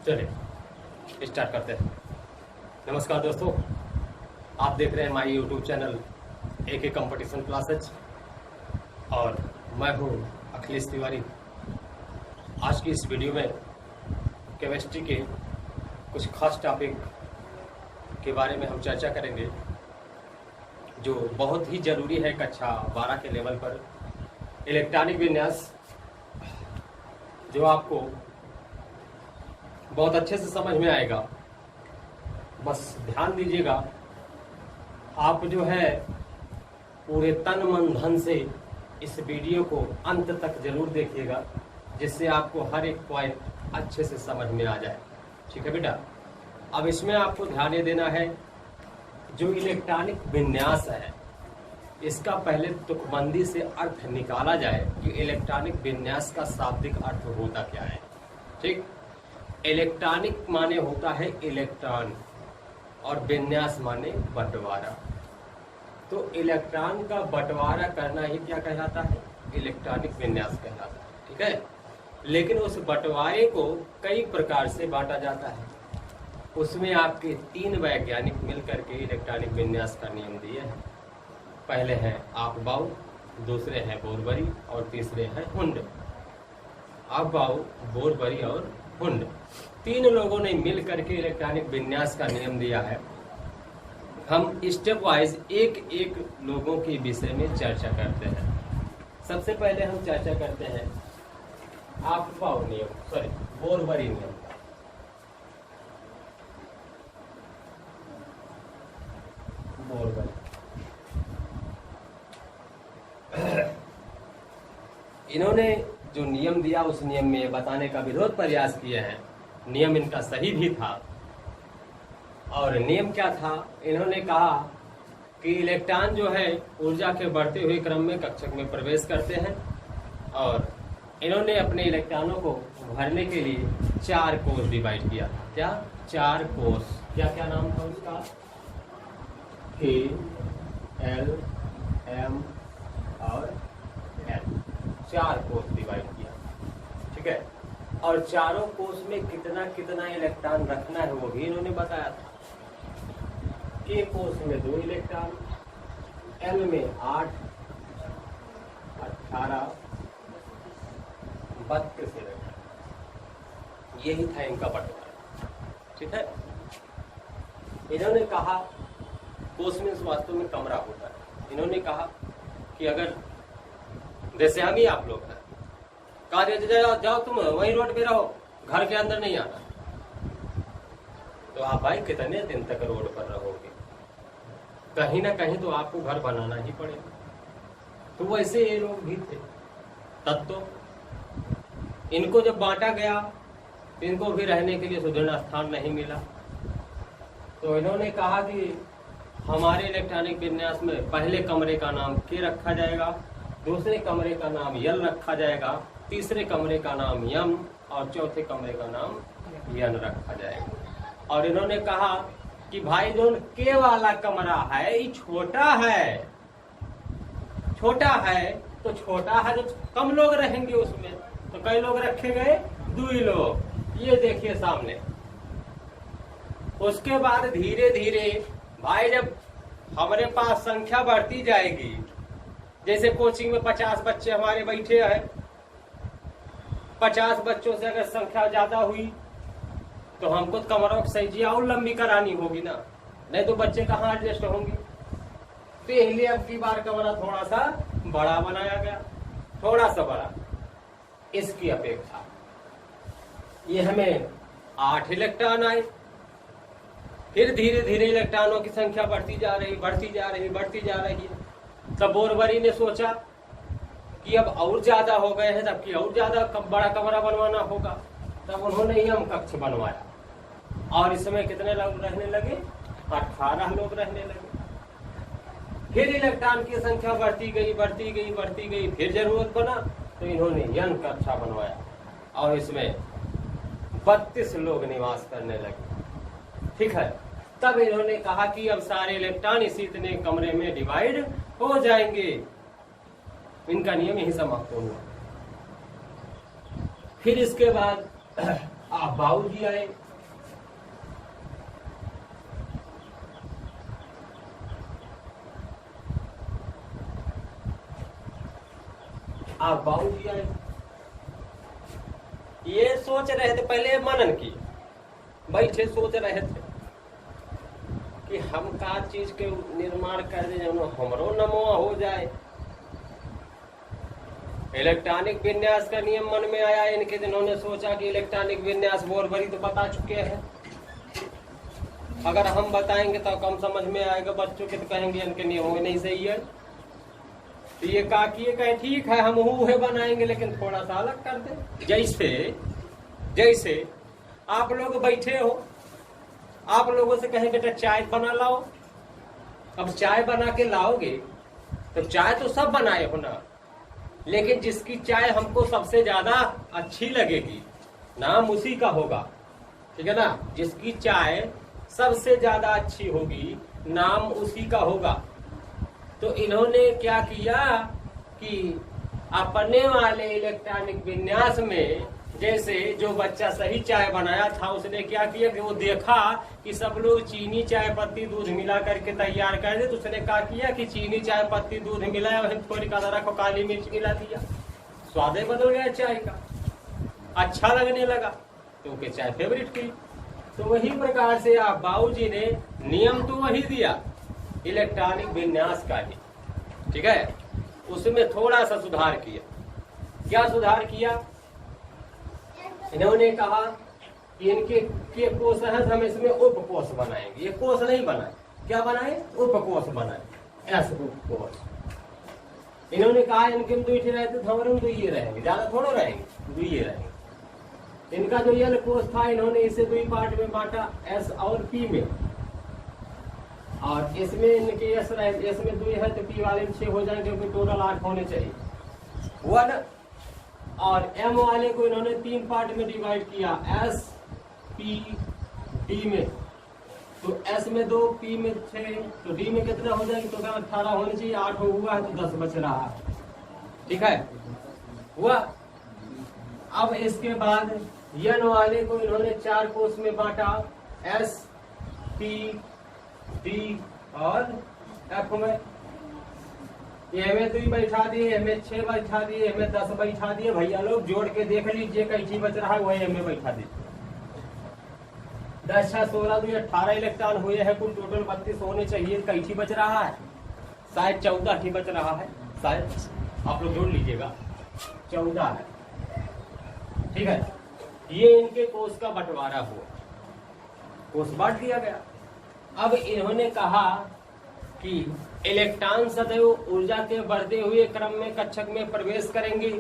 चलिए स्टार्ट करते हैं। नमस्कार दोस्तों, आप देख रहे हैं my YouTube channel AK competition classes और मैं हूं अखिलेश तिवारी। आज की इस वीडियो में केमिस्ट्री के कुछ खास टॉपिक के बारे में हम चर्चा करेंगे जो बहुत ही ज़रूरी है कक्षा 12 के लेवल पर। इलेक्ट्रॉनिक विन्यास जो आपको बहुत अच्छे से समझ में आएगा, बस ध्यान दीजिएगा। आप जो है पूरे तन मन धन से इस वीडियो को अंत तक जरूर देखिएगा, जिससे आपको हर एक पॉइंट अच्छे से समझ में आ जाए। ठीक है बेटा, अब इसमें आपको ध्यान ये देना है, जो इलेक्ट्रॉनिक विन्यास है इसका पहले तुकबंदी से अर्थ निकाला जाए कि इलेक्ट्रॉनिक विन्यास का शाब्दिक अर्थ होता क्या है। ठीक, इलेक्ट्रॉनिक माने होता है इलेक्ट्रॉन और विन्यास माने बंटवारा। तो इलेक्ट्रॉन का बंटवारा करना ही क्या कहलाता है? इलेक्ट्रॉनिक विन्यास कहलाता है। ठीक है, लेकिन उस बंटवारे को कई प्रकार से बांटा जाता है। उसमें आपके 3 वैज्ञानिक मिलकर के इलेक्ट्रॉनिक विन्यास का नियम दिए हैं। पहले हैं अफबाउ, दूसरे हैं बोरबरी और तीसरे हैं हुंड। अफबाउ, बोरबरी और हुंड, 3 लोगों ने मिल करके इलेक्ट्रॉनिक विन्यास का नियम दिया है। हम स्टेप वाइज एक एक लोगों के विषय में चर्चा करते हैं। सबसे पहले हम चर्चा करते हैं अफबाउ नियम, बोरबरी नियम का। बोरबरी इन्होंने जो नियम दिया उस नियम में बताने का विरोध प्रयास किए हैं। नियम इनका सही भी था। और नियम क्या था? इन्होंने कहा कि इलेक्ट्रॉन जो है ऊर्जा के बढ़ते हुए क्रम में कक्षक में प्रवेश करते हैं, और इन्होंने अपने इलेक्ट्रॉनों को भरने के लिए 4 कोष डिवाइड किया था। क्या? 4 कोष। क्या क्या नाम था उसका? K, L, M और N। 4 कोष डिवाइड किया। ठीक है, और चारों कोष में कितना कितना इलेक्ट्रॉन रखना है वो भी इन्होंने बताया था। K कोष में 2 इलेक्ट्रॉन, L में 8, 18, 32 इलेक्ट्रॉन। यही था इनका बंटवारा। ठीक है, इन्होंने कहा कोष में वास्तव में कमरा होता है। इन्होंने कहा कि अगर जैसे हम ही आप लोग हैं, कहा जाओ तुम वही रोड पे रहो, घर के अंदर नहीं आना, तो आप भाई कितने दिन तक रोड पर रहोगे? कहीं ना कहीं तो आपको घर बनाना ही पड़ेगा। तो वैसे ये लोग भी थे। तब तो इनको जब बांटा गया तो इनको भी रहने के लिए सुदृढ़ स्थान नहीं मिला। तो इन्होंने कहा कि हमारे इलेक्ट्रॉनिक विन्यास में पहले कमरे का नाम K रखा जाएगा, दूसरे कमरे का नाम L रखा जाएगा, तीसरे कमरे का नाम M और चौथे कमरे का नाम N रखा जाएगा। और इन्होंने कहा कि भाई जो K वाला कमरा है ये छोटा है, छोटा है तो छोटा है, तो कम लोग रहेंगे उसमें। तो कई लोग रखे गए? 2 लोग। ये देखिए सामने। उसके बाद धीरे धीरे भाई जब हमारे पास संख्या बढ़ती जाएगी, जैसे कोचिंग में 50 बच्चे हमारे बैठे हैं, 50 बच्चों से अगर संख्या ज्यादा हुई तो हमको कमरों की संख्या और लंबी करानी होगी ना, नहीं तो बच्चे कहाँ एडजस्ट होंगे। तो इसलिए अब की बार कमरा थोड़ा सा बड़ा बनाया गया, थोड़ा सा बड़ा। इसकी अपेक्षा ये हमें 8 इलेक्ट्रॉन आए। फिर धीरे धीरे इलेक्ट्रॉनों की संख्या बढ़ती जा रही है। तब बोरबरी ने सोचा कि अब और ज्यादा हो गए हैं, तब कि और ज्यादा बड़ा कमरा बनवाना होगा। तब उन्होंने M कक्ष बनवाया और इसमें कितने लोग रहने लगे? 18 लोग रहने लगे। फिर इलेक्ट्रॉन की संख्या बढ़ती गई। फिर जरूरत बना तो इन्होंने N कक्षा बनवाया और इसमें 32 लोग निवास करने लगे। ठीक है, तब इन्होंने कहा कि अब सारे इलेक्ट्रॉन इसी इतने कमरे में डिवाइड हो जाएंगे। इनका नियम यही समाप्त हुआ। फिर इसके बाद आप बाबूजी आए, आप बाबूजी आए। ये सोच रहे थे, पहले मनन किए, बैठे सोच रहे थे कि हम का चीज के निर्माण कर दे जो हमरो नमोआ हो जाए। इलेक्ट्रॉनिक विन्यास का नियम मन में आया इनके, जिन्होंने सोचा कि इलेक्ट्रॉनिक विन्यास बोरबरी तो बता चुके हैं, अगर हम बताएंगे तो कम समझ में आएगा, बच्चों के तो कहेंगे इनके नियम में नहीं सही है। तो ये का किए कहे ठीक है हम है बनाएंगे, लेकिन थोड़ा सा अलग कर दे। जैसे आप लोग बैठे हो, आप लोगों से कहें बेटा चाय बना लाओ। अब चाय बना के लाओगे तो चाय तो सब बनाए हो ना, लेकिन जिसकी चाय हमको सबसे ज्यादा अच्छी लगेगी नाम उसी का होगा, ठीक है ना। जिसकी चाय सबसे ज्यादा अच्छी होगी नाम उसी का होगा। तो इन्होंने क्या किया कि अपने वाले इलेक्ट्रॉनिक विन्यास में जैसे जो बच्चा सही चाय बनाया था उसने क्या किया कि वो देखा कि सब लोग चीनी चाय पत्ती दूध मिला करके तैयार कर दे, तो उसने क्या किया कि चीनी चाय पत्ती दूध मिलाया, वही थोड़ी अदरक और काली मिर्च मिला दिया, स्वाद ही बदल गया चाय का, अच्छा लगने लगा, तो उनके चाय फेवरेट की। तो वही प्रकार से आप बाबूजी ने नियम तो वही दिया इलेक्ट्रॉनिक विन्यास का ही, ठीक है, उसमें थोड़ा सा सुधार किया। क्या सुधार किया? इन्होंने कहा कि इनके कोष है, हम इसमें उपकोष बनाएंगे। ये कोष नहीं बनाए, क्या बनाए? उपकोष बनाए, ऐसे उपकोष। इन्होंने कहा इनके में दुई रहते थे, हमारे में दुई रहेंगे, ज्यादा थोड़ा रहेंगे, दुई रहेंगे। इनका जो यल कोष था इन्होंने इसे दुई पार्ट में बांटा, एस और पी में, और इसमें इनके एस रहे, एस में दुई है तो पी वाले में 6 हो जाएंगे, क्योंकि टोटल 8 होने चाहिए, हुआ ना। और एम वाले को इन्होंने 3 पार्ट में डिवाइड किया, एस पी डी में। तो एस में 2, पी में 6, तो डी में कितना हो जाएंगे? टोटल 18 होने चाहिए, 8 हुआ है तो 10 बच रहा है, ठीक है, हुआ। अब इसके बाद यन वाले को इन्होंने 4 कोष में बांटा, एस पी डी और एफ में। हमें 2 बैठा दिए, हमें 6 बैठा दिए, हमें 10 बैठा दिए। भैया लोग जोड़ के देख लीजिए कैसी बच रहा है, वही हमें बैठा दीजिए। 10 6 16 2 18 इलेक्ट्रॉन हुए हैं, कुल टोटल 32 होने चाहिए। कैसी बच रहा है? शायद 14 ही बच रहा है, शायद आप लोग जोड़ लीजिएगा, 14 है, ठीक है। ये इनके कोष का बंटवारा हुआ, कोष बांट दिया गया। अब इन्होंने कहा कि इलेक्ट्रॉन सदैव ऊर्जा के बढ़ते हुए क्रम में कक्षक में प्रवेश करेंगे।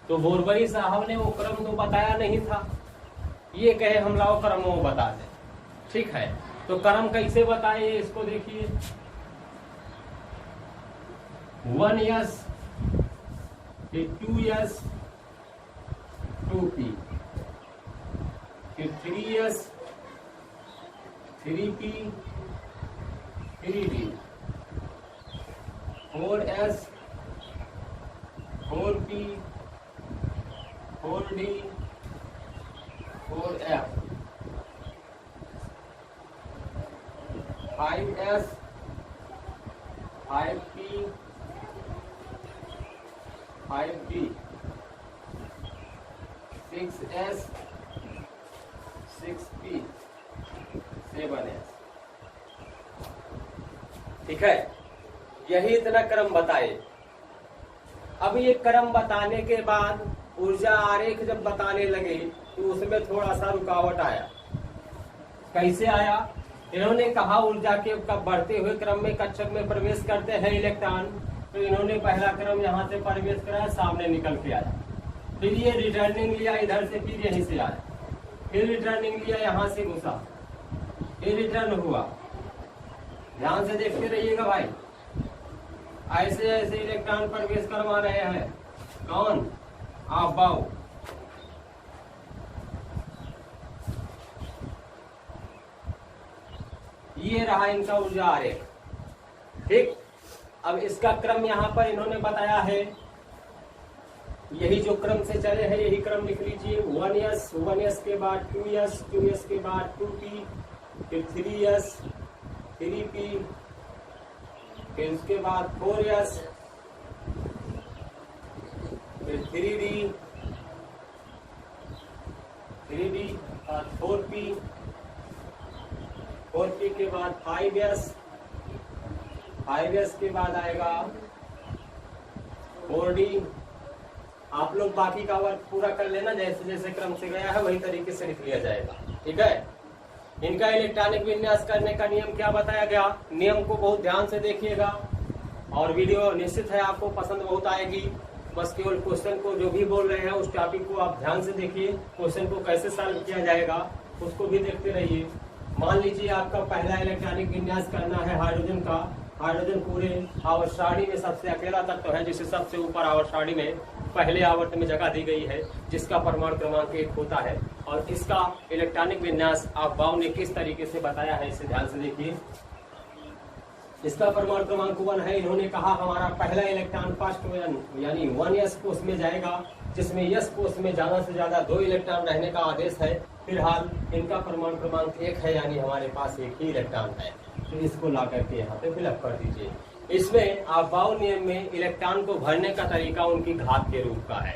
तो बोरबरी साहब ने वो क्रम तो बताया नहीं था, ये कहे हम लाओ क्रम वो बता दें, ठीक है। तो क्रम कैसे बताए इसको देखिए, 1s, 2s, 2p, 3s, 3p, 3d, 4s, 4p, 4d, 4f, 5s, 5p, 5d, 6s, 6p, 7s, ठीक है। यही इतना क्रम बताए। अब ये क्रम बताने के बाद ऊर्जा आरेख जब बताने लगे तो उसमें थोड़ा सा रुकावट आया। कैसे आया? इन्होंने कहा ऊर्जा के बढ़ते हुए क्रम में कक्षक में प्रवेश करते हैं इलेक्ट्रॉन, तो इन्होंने पहला क्रम यहाँ से प्रवेश कराया, सामने निकल के आया, फिर ये रिटर्निंग लिया इधर से, फिर यहीं से आया, फिर रिटर्निंग लिया यहाँ से घुसा, फिर रिटर्न हुआ। ध्यान से देखते रहिएगा भाई, ऐसे ऐसे इलेक्ट्रॉन प्रवेश करवा रहे हैं। कौन? आप बाऊ। ये रहा इनका ऊर्जा आरेख, ठीक। अब इसका क्रम यहाँ पर इन्होंने बताया है यही जो क्रम से चले हैं यही क्रम लिख लीजिए। 1s, 1s के बाद 2s, 2s के बाद 2p, फिर 3s, 3p, फिर उसके बाद 4s, फिर 3d, 3d, 4p, 4p के बाद 5s, 5s के बाद आएगा 4d। आप लोग बाकी का वर्क पूरा कर लेना, जैसे जैसे क्रम से गया है वही तरीके से लिख लिया जाएगा, ठीक है। इनका इलेक्ट्रॉनिक विन्यास करने का नियम क्या बताया गया, नियम को बहुत ध्यान से देखिएगा और वीडियो निश्चित है आपको पसंद बहुत आएगी। बस केवल क्वेश्चन को जो भी बोल रहे हैं उस टॉपिक को आप ध्यान से देखिए, क्वेश्चन को कैसे सॉल्व किया जाएगा उसको भी देखते रहिए। मान लीजिए आपका पहला इलेक्ट्रॉनिक विन्यास करना है हाइड्रोजन का। हाइड्रोजन पूरे आवर्त सारणी में सबसे अकेला तत्व है जिसे सबसे ऊपर आवर्त सारणी में पहले आवर्त में जगह दी गई है, जिसका परमाणु क्रमांक 1 होता है। और इसका इलेक्ट्रॉनिक विन्यास आप बाउ ने किस तरीके से बताया है इसे ध्यान से देखिए। इसका परमाणु क्रमांक 1 है। इन्होंने कहा हमारा पहला इलेक्ट्रॉन फर्स्ट यानी 1s कोष में जाएगा, जिसमें s कोष में ज्यादा से ज्यादा 2 इलेक्ट्रॉन रहने का आदेश है। फिलहाल इनका परमाणु क्रमांक 1 है, यानी हमारे पास एक ही इलेक्ट्रॉन है। तो इसको ला करके यहाँ पे फिलअप कर दीजिए। इसमें आप बाउ नियम में इलेक्ट्रॉन को भरने का तरीका उनकी घात के रूप का है,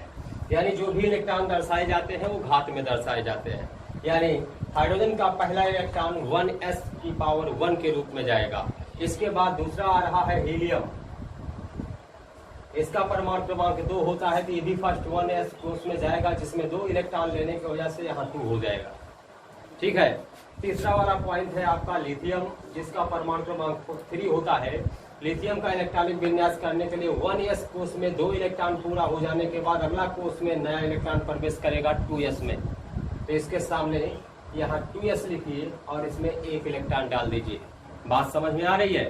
यानी जो भी इलेक्ट्रॉन दर्शाए जाते हैं वो घात में दर्शाए जाते हैं। यानी हाइड्रोजन का पहला इलेक्ट्रॉन 1s की पावर 1 के रूप में जाएगा। इसके बाद दूसरा आ रहा है हीलियम, इसका परमाणु क्रमांक 2 होता है, तो ये भी फर्स्ट 1s कोष में जाएगा, जिसमें 2 इलेक्ट्रॉन लेने की वजह से यहाँ 2 हो जाएगा, ठीक है। तीसरा वाला पॉइंट है आपका लिथियम, जिसका परमाणु क्रमांक 3 होता है। लिथियम का इलेक्ट्रॉनिक विन्यास करने के लिए 1s कोष में 2 इलेक्ट्रॉन पूरा हो जाने के बाद अगला कोष में नया इलेक्ट्रॉन प्रवेश करेगा 2s में। तो इसके सामने यहाँ 2s लिखिए और इसमें 1 इलेक्ट्रॉन डाल दीजिए। बात समझ में आ रही है।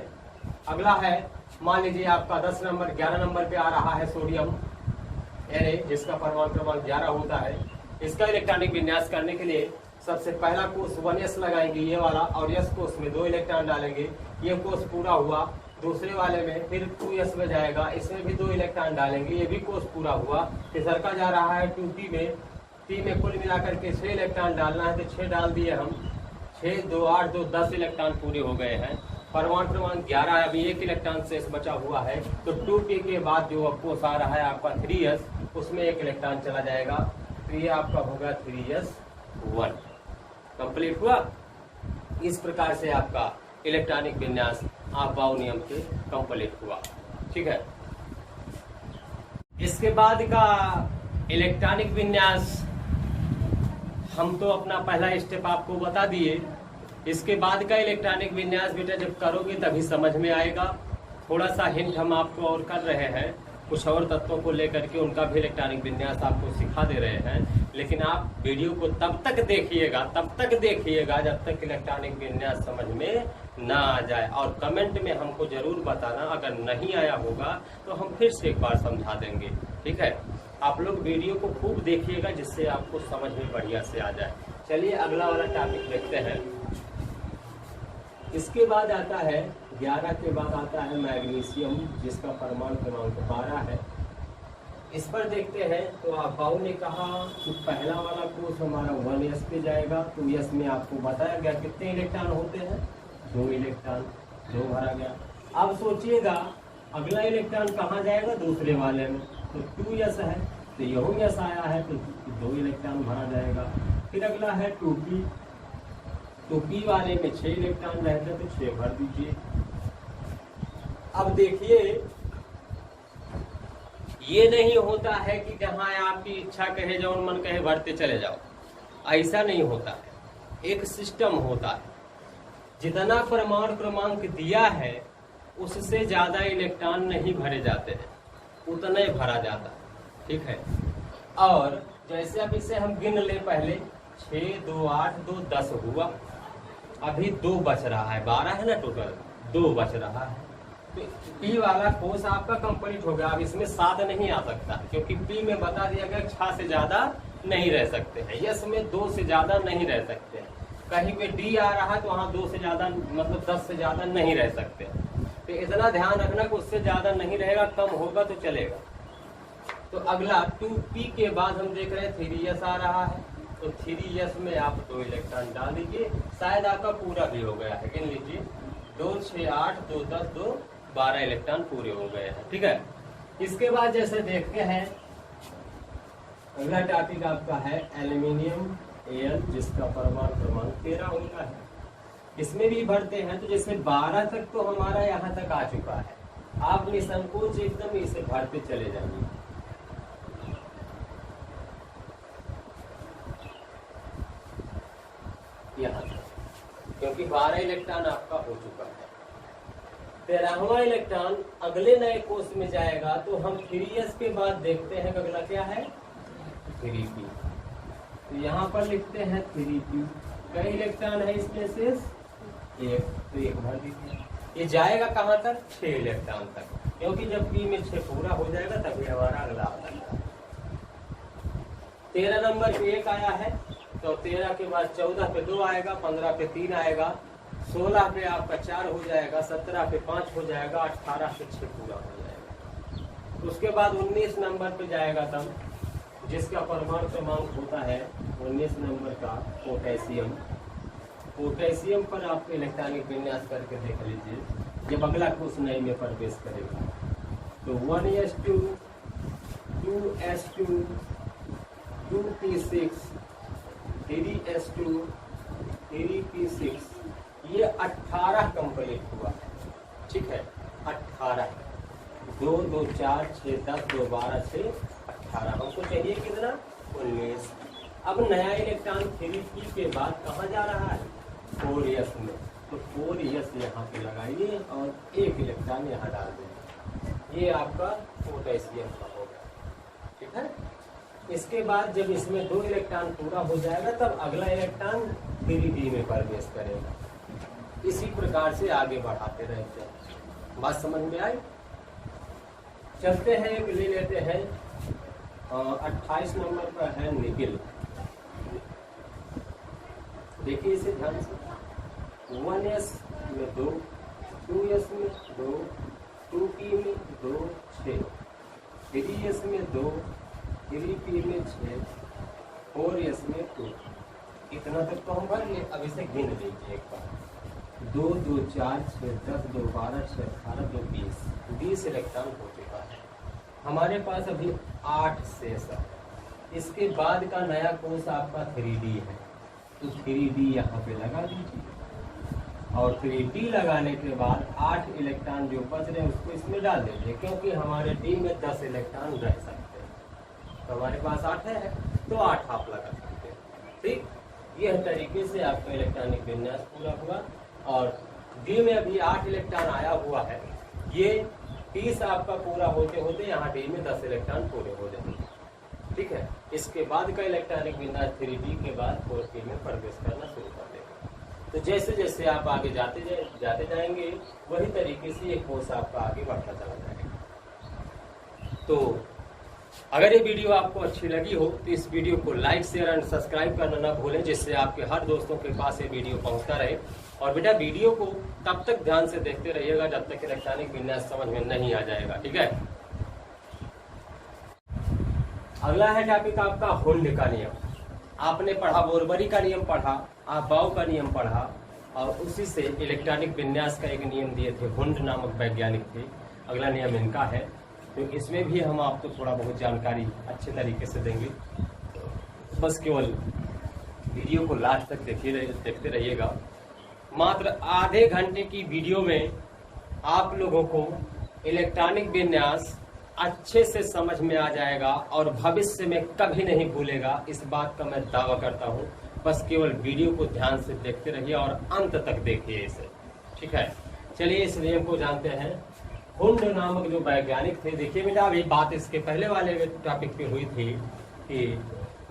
अगला है, मान लीजिए आपका 11 नंबर पे आ रहा है सोडियम Na, जिसका परमाणु क्रमांक 11 होता है। इसका इलेक्ट्रॉनिक विन्यास करने के लिए सबसे पहला कोष 1s लगाएंगे ये वाला, और s कोष में 2 इलेक्ट्रॉन डालेंगे। ये कोष पूरा हुआ, दूसरे वाले में फिर 2s में जाएगा, इसमें भी 2 इलेक्ट्रॉन डालेंगे, ये भी कोष पूरा हुआ। तीसरा जा रहा है 2p में, p में कुल मिलाकर के 6 इलेक्ट्रॉन डालना है, तो 6 डाल दिए हम। 6, 2, 8, 2, 10 इलेक्ट्रॉन पूरे हो गए हैं। परमाणु क्रमांक 11 है, अभी 1 इलेक्ट्रॉन शेष बचा हुआ है। तो 2p के बाद जो कोष आ रहा है आपका 3s, उसमें 1 इलेक्ट्रॉन चला जाएगा, तो ये आपका होगा 3s1। कंप्लीट हुआ। इस प्रकार से आपका इलेक्ट्रॉनिक विन्यास आप बाउ नियम के कंप्लीट हुआ, ठीक है। इसके बाद का इलेक्ट्रॉनिक विन्यास हम तो अपना पहला स्टेप आपको बता दिए। इसके बाद का इलेक्ट्रॉनिक विन्यास बेटा जब करोगे तभी समझ में आएगा। थोड़ा सा हिंट हम आपको और कर रहे हैं, कुछ और तत्वों को लेकर के उनका भी इलेक्ट्रॉनिक विन्यास आपको सिखा दे रहे हैं। लेकिन आप वीडियो को तब तक देखिएगा जब तक इलेक्ट्रॉनिक विन्यास समझ में ना आ जाए। और कमेंट में हमको जरूर बताना, अगर नहीं आया होगा तो हम फिर से एक बार समझा देंगे, ठीक है। आप लोग वीडियो को खूब देखिएगा जिससे आपको समझ में बढ़िया से आ जाए। चलिए अगला वाला टॉपिक देखते हैं। इसके बाद आता है 11 के बाद आता है मैग्नीशियम, जिसका परमाणु क्रमांक 12 है। इस पर देखते हैं। तो आप बाउ ने कहा कि पहला वाला कोष हमारा 1s पे जाएगा, तो s में आपको बताया गया कितने इलेक्ट्रॉन होते हैं, 2 इलेक्ट्रॉन, 2 भरा गया। अब सोचिएगा अगला इलेक्ट्रॉन कहाँ जाएगा, दूसरे वाले में, तो 2s है, तो यही s आया है, तो 2 इलेक्ट्रॉन भरा जाएगा। फिर अगला है 2p, तो p वाले में 6 इलेक्ट्रॉन रहते हैं, तो 6 भर दीजिए। अब देखिए ये नहीं होता है कि जहां आपकी इच्छा कहे जाओ मन कहे भरते चले जाओ, ऐसा नहीं होता है। एक सिस्टम होता है, जितना परमाणु क्रमांक दिया है उससे ज्यादा इलेक्ट्रॉन नहीं भरे जाते हैं, उतना ही भरा जाता है, ठीक है। और जैसे अब इसे हम गिन ले, पहले 6, 2, 8, 2, 10 हुआ, अभी 2 बच रहा है, 12 है ना टोटल, 2 बच रहा है। तो P वाला कोष आपका कंप्लीट हो गया। अब इसमें 7 नहीं आ सकता, क्योंकि P में बता दिया गया 6 से ज्यादा नहीं रह सकते हैं, यस में 2 से ज्यादा नहीं रह सकते हैं। कहीं पे D आ रहा है तो वहाँ 2 से ज्यादा मतलब 10 से ज्यादा नहीं रह सकते। तो इतना ध्यान रखना कि उससे ज्यादा नहीं रहेगा, कम होगा तो चलेगा। तो अगला 2p के बाद हम देख रहे हैं 3s आ रहा है, तो 3s में आप 2 इलेक्ट्रॉन डाल दीजिए। शायद आपका पूरा भी हो गया है, गिन लीजिए 2 6 8 2 10 2 12 इलेक्ट्रॉन पूरे हो गए हैं। ठीक है, इसके बाद जैसे देखते हैं अगला टॉपिक आपका है एल्यूमिनियम Al, जिसका परमाणु क्रमांक 13 होता है। इसमें भी बढ़ते हैं, तो जैसे 12 तक तो हमारा यहाँ तक आ चुका है, आप निसंकोच एकदम इसे भरते चले जाइए। यहाँ तक, क्योंकि 12 इलेक्ट्रॉन आपका हो चुका है। 13वां इलेक्ट्रॉन अगले नए कोष में जाएगा, तो हम 3s के बाद देखते हैं कि अगला क्या है 3p। तो यहाँ पर लिखते हैं 3p। कई इलेक्ट्रॉन है इसमें से एक, तो एक भर दीजिए। ये जाएगा कहाँ तक 6 इलेक्ट्रॉन तक, क्योंकि जब p में 6 पूरा हो जाएगा तभी हमारा अगला आता है। 13 नंबर पे 1 आया है, तो 13 के बाद 14 पे 2 आएगा, 15 पे 3 आएगा, 16 पे आपका 4 हो जाएगा, 17 पे 5 हो जाएगा, 18 पे 6 पूरा हो जाएगा। उसके बाद 19 नंबर पे जाएगा तब, जिसका परमाणु क्रमांक होता है 19 नंबर का पोटेशियम। पोटेशियम पर आप इलेक्ट्रॉनिक विन्यास करके देख लीजिए जब अगला कोष नए में प्रवेश करेगा। तो 1s2 2s2 2p6 3s2 3p6, ये 18 कंप्लीट हुआ है। ठीक है, 18 2 2 4 6 10 2 12 6 18, हमको चाहिए कितना 19। अब नया इलेक्ट्रॉन 3p के बाद कहाँ जा रहा है 4s में, तो 4s यहाँ पे लगाइए और एक इलेक्ट्रॉन यहाँ डाल देंगे, ये आपका पोटेशियम का होगा। ठीक है, इसके बाद जब इसमें 2 इलेक्ट्रॉन पूरा हो जाएगा तब अगला इलेक्ट्रॉन 3d में प्रवेश करेगा। इसी प्रकार से आगे बढ़ाते रहते हैं। बात समझ में आई? चलते हैं, एक ले लेते हैं 28 नंबर पर है निकिल। देखिए इसे ध्यान से, 1s में 2, 2s में 2, 2p में 2 6, 3s में 2, 3p में 6, 4s में 2। इतना तक तो हम भर लिए। अब इसे गिन लीजिए एक बार, 2 2 4 6 10 2 12 6 18 2 20 इलेक्ट्रॉन हो चुका है। हमारे पास अभी 8 शेष है। इसके बाद का नया कोर्स आपका 3d है, तो 3d यहाँ पे लगा दीजिए और 3d लगाने के बाद 8 इलेक्ट्रॉन जो बच रहे हैं उसको इसमें डाल दीजिए, क्योंकि हमारे डी में 10 इलेक्ट्रॉन रह सकते हैं। तो हमारे पास 8 है, तो 8 आप लगा सकते हैं। ठीक, यह तरीके से आपका इलेक्ट्रॉनिक विन्यास पूरा हुआ। और डी में अभी 8 इलेक्ट्रॉन आया हुआ है, ये 30 आपका पूरा होते होते यहाँ डी में 10 इलेक्ट्रॉन पूरे हो जाएंगे। ठीक है, इसके बाद का इलेक्ट्रॉनिक विन्यास 3d के बाद 4p में प्रवेश करना शुरू कर देगा। तो जैसे जैसे आप आगे जाते जाएंगे वही तरीके से ये कोर्स आपका आगे बढ़ता चला जाएगा। तो अगर ये वीडियो आपको अच्छी लगी हो तो इस वीडियो को लाइक शेयर एंड सब्सक्राइब करना ना भूलें, जिससे आपके हर दोस्तों के पास ये वीडियो पहुंचता रहे। और बेटा वीडियो को तब तक ध्यान से देखते रहिएगा जब तक इलेक्ट्रॉनिक विन्यास समझ में नहीं आ जाएगा। ठीक है, अगला है टॉपिक आपका हुंड का नियम। आपने पढ़ा बोरबरी का नियम पढ़ा, आप बाउ का नियम पढ़ा, और उसी से इलेक्ट्रॉनिक विन्यास का एक नियम दिए थे, हुंड नामक वैज्ञानिक थे। अगला नियम इनका है, तो इसमें भी हम आपको थोड़ा बहुत जानकारी अच्छे तरीके से देंगे। बस केवल वीडियो को लास्ट तक देखते रहिएगा। मात्र आधे घंटे की वीडियो में आप लोगों को इलेक्ट्रॉनिक विन्यास अच्छे से समझ में आ जाएगा और भविष्य में कभी नहीं भूलेगा, इस बात का मैं दावा करता हूँ। बस केवल वीडियो को ध्यान से देखते रहिए और अंत तक देखिए इसे। ठीक है, चलिए इस नियम को जानते हैं। हुंड नामक जो वैज्ञानिक थे, देखिए बेटा अभी बात इसके पहले वाले टॉपिक पे हुई थी कि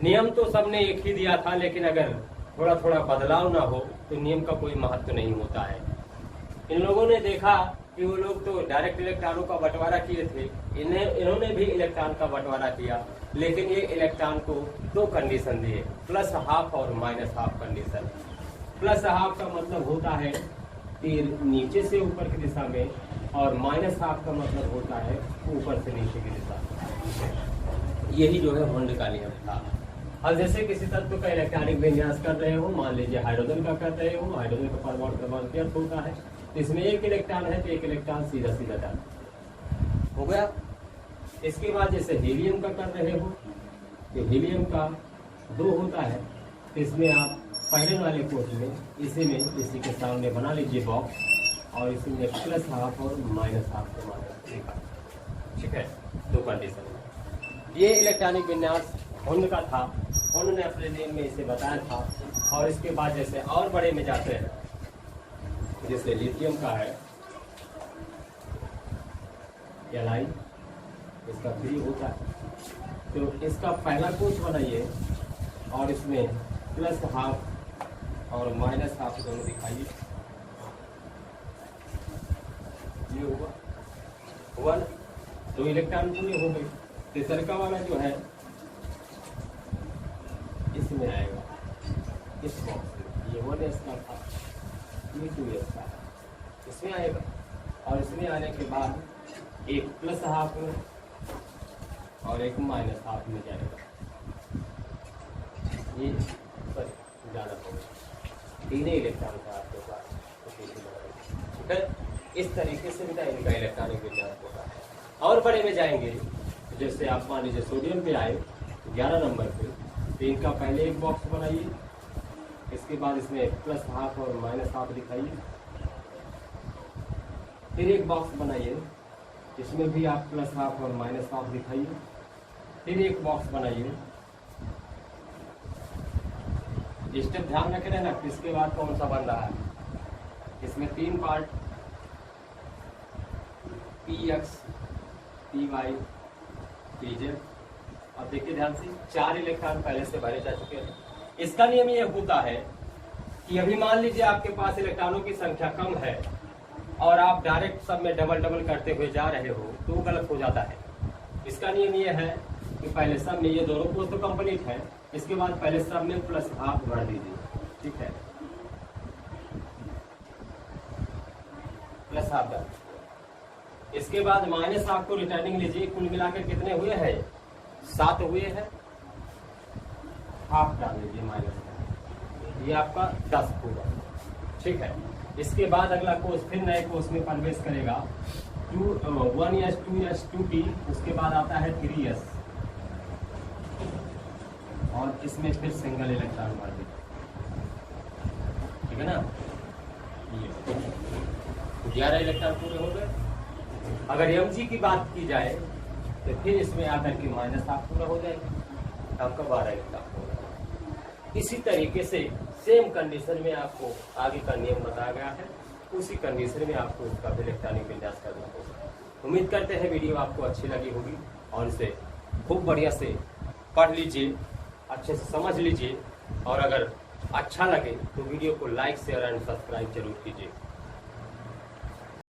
नियम तो सबने एक ही दिया था, लेकिन अगर थोड़ा थोड़ा बदलाव ना हो तो नियम का कोई महत्व नहीं होता है। इन लोगों ने देखा कि वो लोग तो डायरेक्ट इलेक्ट्रॉनों का बंटवारा किए थे, इन्होंने भी इलेक्ट्रॉन का बंटवारा किया, लेकिन ये इलेक्ट्रॉन को 2 कंडीशन दिए, +½ और -½ कंडीशन। +½ का मतलब होता है तीर नीचे से ऊपर की दिशा में, और -½ का मतलब होता है ऊपर से नीचे की दिशा में। यही जो है होल्ड का नियम था। अब जैसे किसी तत्व का इलेक्ट्रॉनिक विन्यास कर रहे हो, मान लीजिए हाइड्रोजन का कर रहे हो, हाइड्रोजन का परमाणु क्रमांक व्यर्थ होता है, तो इसमें एक इलेक्ट्रॉन है तो एक इलेक्ट्रॉन सीधा सीधा जाता हो गया। इसके बाद जैसे हीलियम का कर रहे हो, तो हीलियम का 2 होता है, तो इसमें आप पहले वाले कोर्स में इसी के सामने बना लीजिए बॉक्स, और इसमें +½ और -½ के माध्यम लिखा, ठीक है, 2 कंडीशन में। ये इलेक्ट्रॉनिक विन्यास होल्ड का था, होल्ड ने अपने नेम में इसे बताया था। और इसके बाद जैसे और बड़े में जाते हैं, जैसे लिथियम का है Li, इसका 3 होता है, तो इसका पहला कोष बनाइए और इसमें +½ और -½ दोनों दिखाइए। ये हुआ ना, 2 इलेक्ट्रॉन पूरे हो गए। तीसरा वाला जो है इसमें आएगा, इस बॉक्स में, ये 1s का था, ये 2s का है, इसमें आएगा। और इसमें आने के बाद एक +½ में और एक -½ में जाएगा। ये सॉरी ज़्यादा होगा, 3 इलेक्ट्रॉन था आपके पास, ठीक है। इस तरीके से भी इनका इलेक्ट्रॉनिक विन्यास होता है। और बड़े में जाएंगे, जैसे आप मान लीजिए सोडियम पे आए 11 नंबर पे, तो इनका पहले एक बॉक्स बनाइए, इसके बाद इसमें +½ और -½ दिखाइए, फिर एक बॉक्स बनाइए, इसमें भी आप +½ और -½ दिखाइए, फिर एक बॉक्स बनाइए। स्टेप ध्यान रखे रहना, किसके बाद कौन सा बन रहा है। इसमें 3 पार्ट, Px, Py, Pz। अब देखिए ध्यान से, 4 इलेक्ट्रॉन पहले से भरे जा चुके हैं। इसका नियम ये होता है कि अभी मान लीजिए आपके पास इलेक्ट्रॉनों की संख्या कम है और आप डायरेक्ट सब में डबल करते हुए जा रहे हो, तो वो गलत हो जाता है। इसका नियम ये है कि पहले सब में, ये दोनों कोर्स तो कंप्लीट है, इसके बाद पहले सब में +½ भर दीजिए, ठीक है, +½ इसके बाद -½ को रिटर्निंग लीजिए। कुल मिलाकर कितने हुए हैं, 7 हुए हैं, ½ डाल लीजिए -, ये आपका 10 होगा, ठीक है। इसके बाद अगला कोर्स फिर नए कोर्स में प्रवेश करेगा, 1s 2s 2p, उसके बाद आता है 3s, और इसमें फिर सिंगल इलेक्ट्रॉन भर देगा, ठीक है ना। ये 11 इलेक्ट्रॉन पूरे हो गए। अगर mg की बात की जाए तो फिर इसमें आकर के -½ पूरा हो जाएगा, आपका 12 इलेक्ट्रॉन होगा। इसी तरीके से सेम कंडीशन में आपको आगे का नियम बताया गया है, उसी कंडीशन में आपको उसका इलेक्ट्रॉनिक विन्यास करना होगा। उम्मीद करते हैं वीडियो आपको अच्छी लगी होगी, और इसे खूब बढ़िया से पढ़ लीजिए, अच्छे से समझ लीजिए, और अगर अच्छा लगे तो वीडियो को लाइक शेयर एंड सब्सक्राइब जरूर कीजिए।